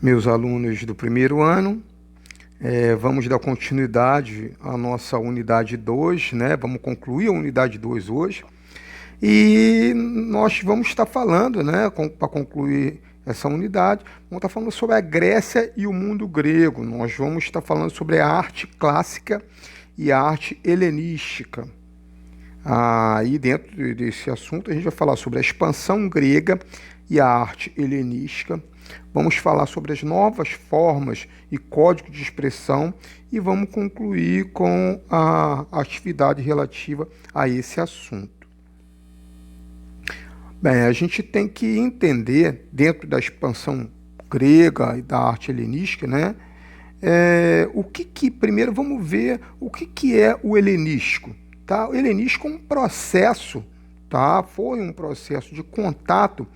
Meus alunos do primeiro ano, vamos dar continuidade à nossa unidade 2, né? Vamos concluir a unidade 2 hoje. E nós vamos estar falando, né, para concluir essa unidade, vamos estar falando sobre a Grécia e o mundo grego. Nós vamos estar falando sobre a arte clássica e a arte helenística. Aí dentro desse assunto a gente vai falar sobre a expansão grega e a arte helenística. Vamos falar sobre as novas formas e códigos de expressão e vamos concluir com a atividade relativa a esse assunto. Bem, a gente tem que entender, dentro da expansão grega e da arte helenística, né? Primeiro vamos ver o que é o helenístico. Tá? O helenístico é um processo, tá? Foi um processo de contato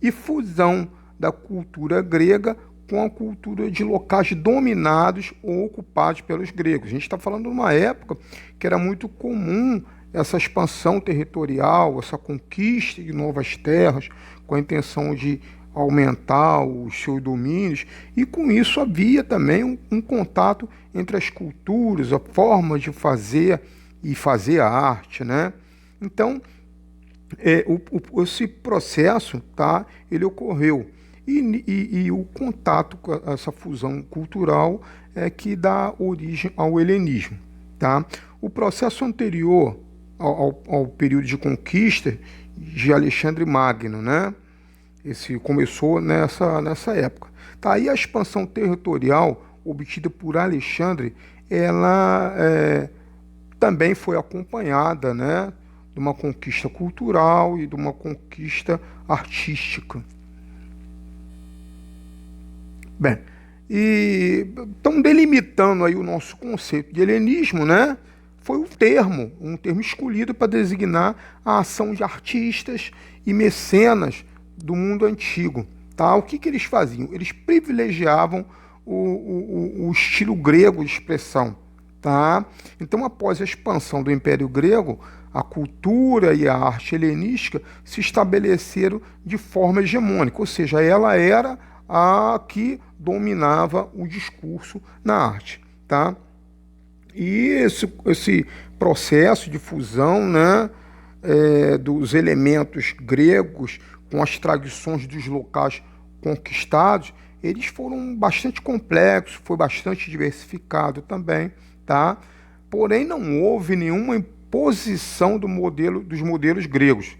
e fusão da cultura grega com a cultura de locais dominados ou ocupados pelos gregos. A gente está falando de uma época que era muito comum essa expansão territorial, essa conquista de novas terras, com a intenção de aumentar os seus domínios, e com isso havia também um contato entre as culturas, a forma de fazer e fazer a arte, né? Então, esse processo, tá, ele ocorreu. E o contato com essa fusão cultural é que dá origem ao helenismo. Tá? O processo anterior ao período de conquista de Alexandre Magno, né? Esse começou nessa época. Tá? Aí a expansão territorial obtida por Alexandre, ela também foi acompanhada, né, de uma conquista cultural e de uma conquista artística. Bem, e estão delimitando aí o nosso conceito de helenismo, né? Foi um termo escolhido para designar a ação de artistas e mecenas do mundo antigo. Tá? O que eles faziam? Eles privilegiavam o estilo grego de expressão. Tá? Então, após a expansão do Império Grego, a cultura e a arte helenística se estabeleceram de forma hegemônica, ou seja, ela era a que dominava o discurso na arte, tá? E esse processo de fusão, né, dos elementos gregos com as tradições dos locais conquistados, eles foram bastante complexos, foi bastante diversificado também, tá? Porém, não houve nenhuma imposição dos modelos gregos,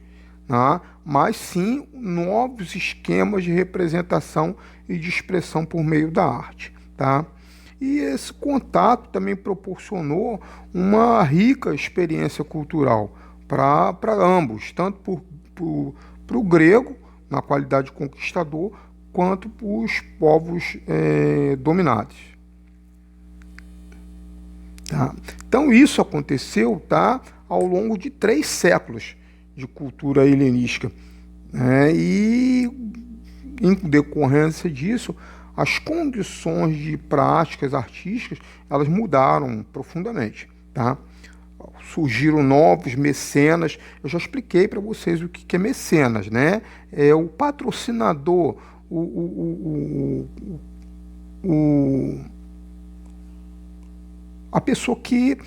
tá? Mas sim novos esquemas de representação e de expressão por meio da arte. Tá? E esse contato também proporcionou uma rica experiência cultural para ambos, tanto para o grego, na qualidade de conquistador, quanto para os povos dominados. Tá? Então isso aconteceu, tá, ao longo de 3 séculos de cultura helenística. E, em decorrência disso, as condições de práticas artísticas elas mudaram profundamente. Tá? Surgiram novos mecenas. Eu já expliquei para vocês o que é mecenas, né? É o patrocinador, a pessoa que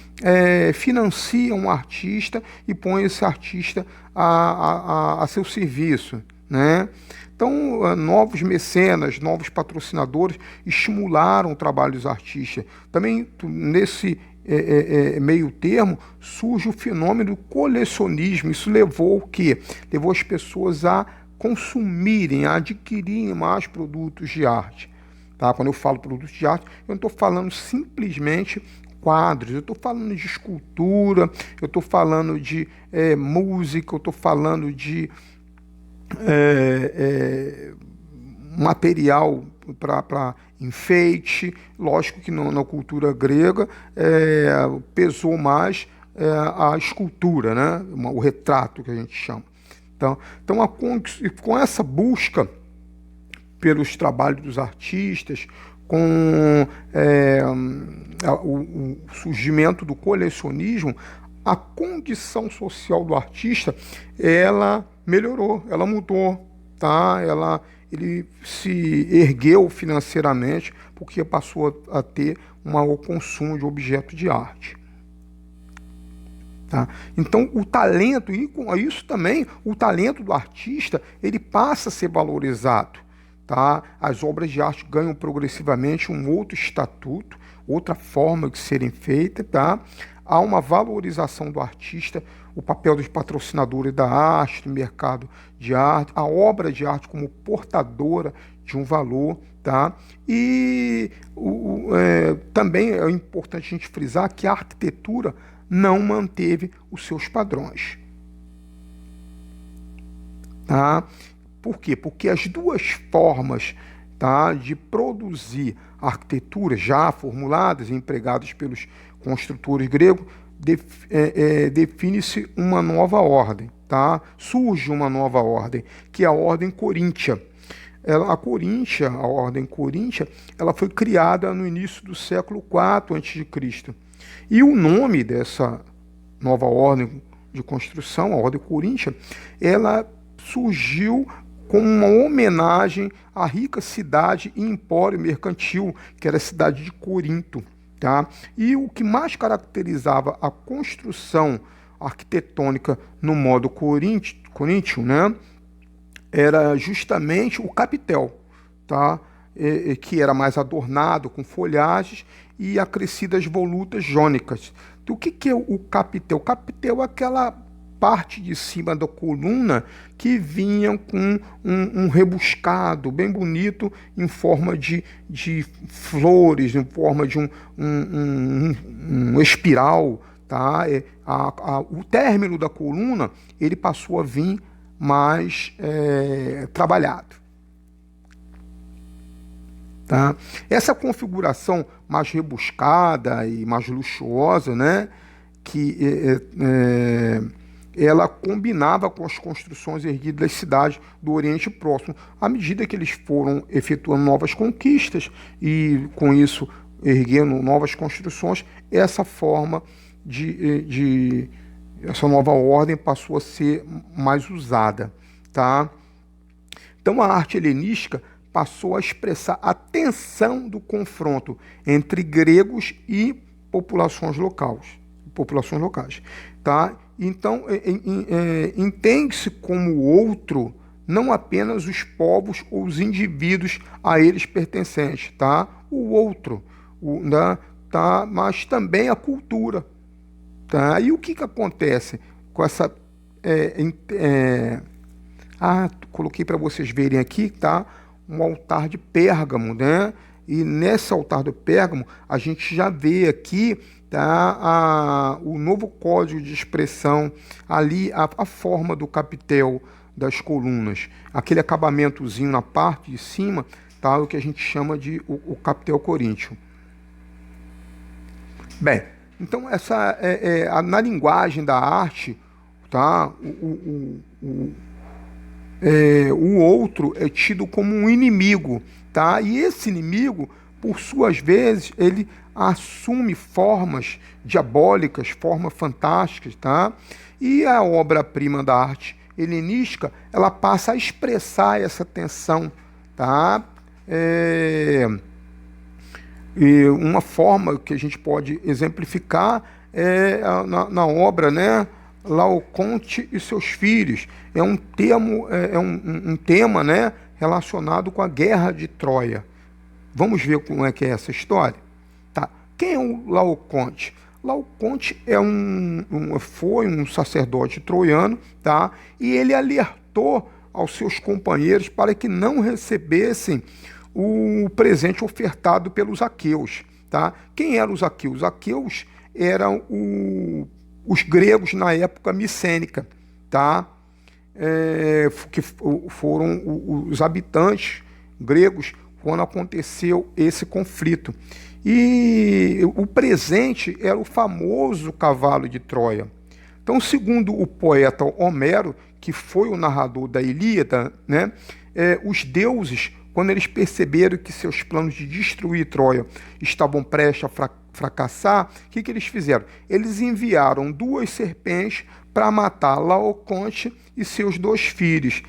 financia um artista e põe esse artista a seu serviço, né? Então, novos mecenas, novos patrocinadores estimularam o trabalho dos artistas. Também, nesse meio termo, surge o fenômeno do colecionismo. Isso levou o quê? Levou as pessoas a consumirem, a adquirirem mais produtos de arte. Tá? Quando eu falo produtos de arte, eu não estou falando simplesmente quadros, eu estou falando de escultura, eu estou falando de música, eu estou falando de material para enfeite. Lógico que na cultura grega pesou mais a escultura, né? O retrato que a gente chama. Então com essa busca pelos trabalhos dos artistas, com o surgimento do colecionismo, a condição social do artista ela melhorou, ela mudou. tá? Ele se ergueu financeiramente porque passou a ter um maior consumo de objeto de arte. Tá? Então, o talento, e com isso também, o talento do artista, ele passa a ser valorizado. Tá? As obras de arte ganham progressivamente um outro estatuto, outra forma de serem feitas. Tá? Há uma valorização do artista, o papel dos patrocinadores da arte, do mercado de arte, a obra de arte como portadora de um valor. Tá? E também é importante a gente frisar que a arquitetura não manteve os seus padrões. Tá? Por quê? Porque as duas formas, tá, de produzir arquitetura já formuladas e empregadas pelos construtores gregos, define-se uma nova ordem. Tá? Surge uma nova ordem, que é a ordem coríntia. A ordem coríntia, ela foi criada no início do século IV a.C. E o nome dessa nova ordem de construção, a ordem coríntia, ela surgiu como uma homenagem à rica cidade e empório mercantil, que era a cidade de Corinto. Tá? E o que mais caracterizava a construção arquitetônica no modo coríntio, né, era justamente o capitel, tá? Que era mais adornado com folhagens e acrescidas volutas jônicas. Então, o que é o capitel? O capitel é aquela parte de cima da coluna que vinha com um rebuscado bem bonito em forma de flores, em forma de um espiral. Tá? O término da coluna ele passou a vir mais trabalhado. Tá? Essa configuração mais rebuscada e mais luxuosa, né, que ela combinava com as construções erguidas das cidades do Oriente Próximo, à medida que eles foram efetuando novas conquistas e, com isso, erguendo novas construções, essa forma essa nova ordem passou a ser mais usada. Tá? Então, a arte helenística passou a expressar a tensão do confronto entre gregos e populações locais. Tá? Então, entende-se como outro não apenas os povos ou os indivíduos a eles pertencentes, tá? O outro, tá? Mas também a cultura. Tá? E o que acontece com essa... coloquei para vocês verem aqui, tá? Um altar de Pérgamo, né? E nesse altar do Pérgamo, a gente já vê aqui, tá? O novo código de expressão, ali a forma do capitel das colunas, aquele acabamentozinho na parte de cima, tá? O que a gente chama de o capitel coríntio. Bem, então na linguagem da arte, tá? O outro é tido como um inimigo, tá? E esse inimigo, por suas vezes, ele assume formas diabólicas, formas fantásticas, tá? E a obra-prima da arte helenística, ela passa a expressar essa tensão, tá? E uma forma que a gente pode exemplificar é na obra, né? Laoconte e seus filhos. É um tema, né, relacionado com a guerra de Troia. Vamos ver como é que é essa história? Tá. Quem é o Laoconte? Laoconte foi um sacerdote troiano, tá? E ele alertou aos seus companheiros para que não recebessem o presente ofertado pelos aqueus. Tá? Quem eram os aqueus? Os aqueus eram os gregos na época micênica, tá? Que foram os habitantes gregos quando aconteceu esse conflito. E o presente era o famoso cavalo de Troia. Então, segundo o poeta Homero, que foi o narrador da Ilíada, né, os deuses, quando eles perceberam que seus planos de destruir Troia estavam prestes a fracassar, o que eles fizeram? Eles enviaram 2 serpentes para matar Laoconte e seus 2 filhos.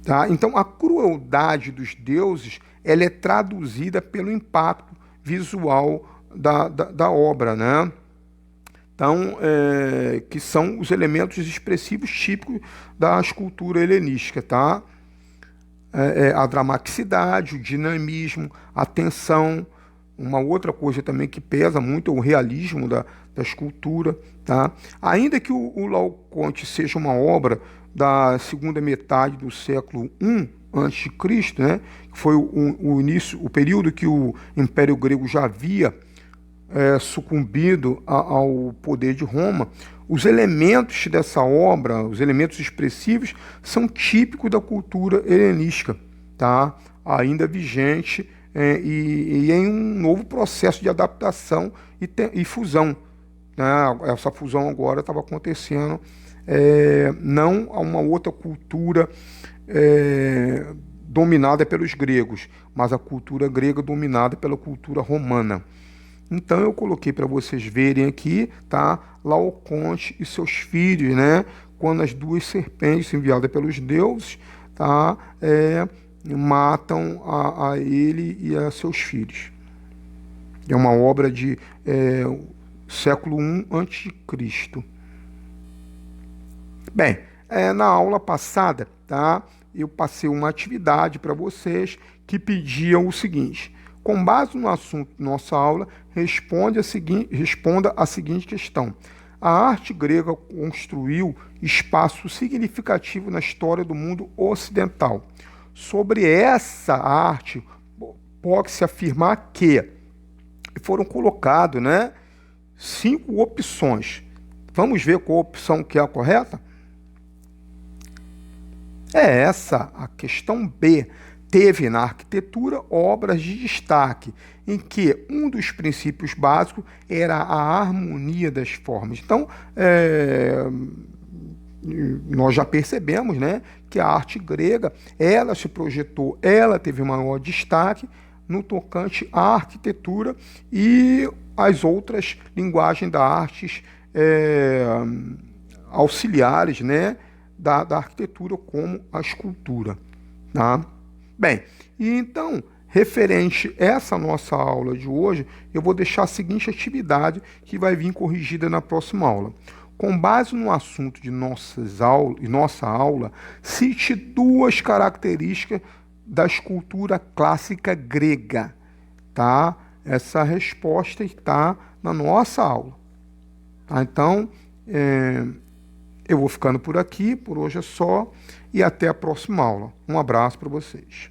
Tá? Então, a crueldade dos deuses ela é traduzida pelo impacto visual da obra, né? Então, que são os elementos expressivos típicos da escultura helenística, tá? A dramaticidade, o dinamismo, a tensão. Uma outra coisa também que pesa muito é o realismo da escultura, tá? Ainda que o Laocoonte seja uma obra da segunda metade do século I a.C., né? Que foi o início, o período que o Império Grego já havia sucumbido ao poder de Roma, os elementos dessa obra, os elementos expressivos, são típicos da cultura helenística, tá? Ainda vigente e em um novo processo de adaptação e fusão, né? Essa fusão agora estava acontecendo não a uma outra cultura dominada pelos gregos, mas a cultura grega dominada pela cultura romana. Então eu coloquei para vocês verem aqui, tá? Laocoonte e seus filhos, né? Quando as duas serpentes enviadas pelos deuses, tá? Matam a ele e a seus filhos. É uma obra de século I a.C. Bem, na aula passada, tá? Eu passei uma atividade para vocês que pediam o seguinte: com base no assunto de nossa aula, responda a seguinte questão. A arte grega construiu espaço significativo na história do mundo ocidental. Sobre essa arte, pode-se afirmar que foram colocadas, né, 5 opções. Vamos ver qual opção que é a correta? É essa, a questão B. Teve na arquitetura obras de destaque, em que um dos princípios básicos era a harmonia das formas. Então, nós já percebemos, né, que a arte grega, ela se projetou, ela teve maior destaque no tocante à arquitetura e as outras linguagens da artes auxiliares, né, da arquitetura, como a escultura, tá? Bem, e então, referente a essa nossa aula de hoje, eu vou deixar a seguinte atividade que vai vir corrigida na próxima aula. Com base no assunto de nossa aula, cite 2 características da escultura clássica grega, tá? Essa resposta está na nossa aula. Tá? Então, eu vou ficando por aqui, por hoje é só, e até a próxima aula. Um abraço para vocês.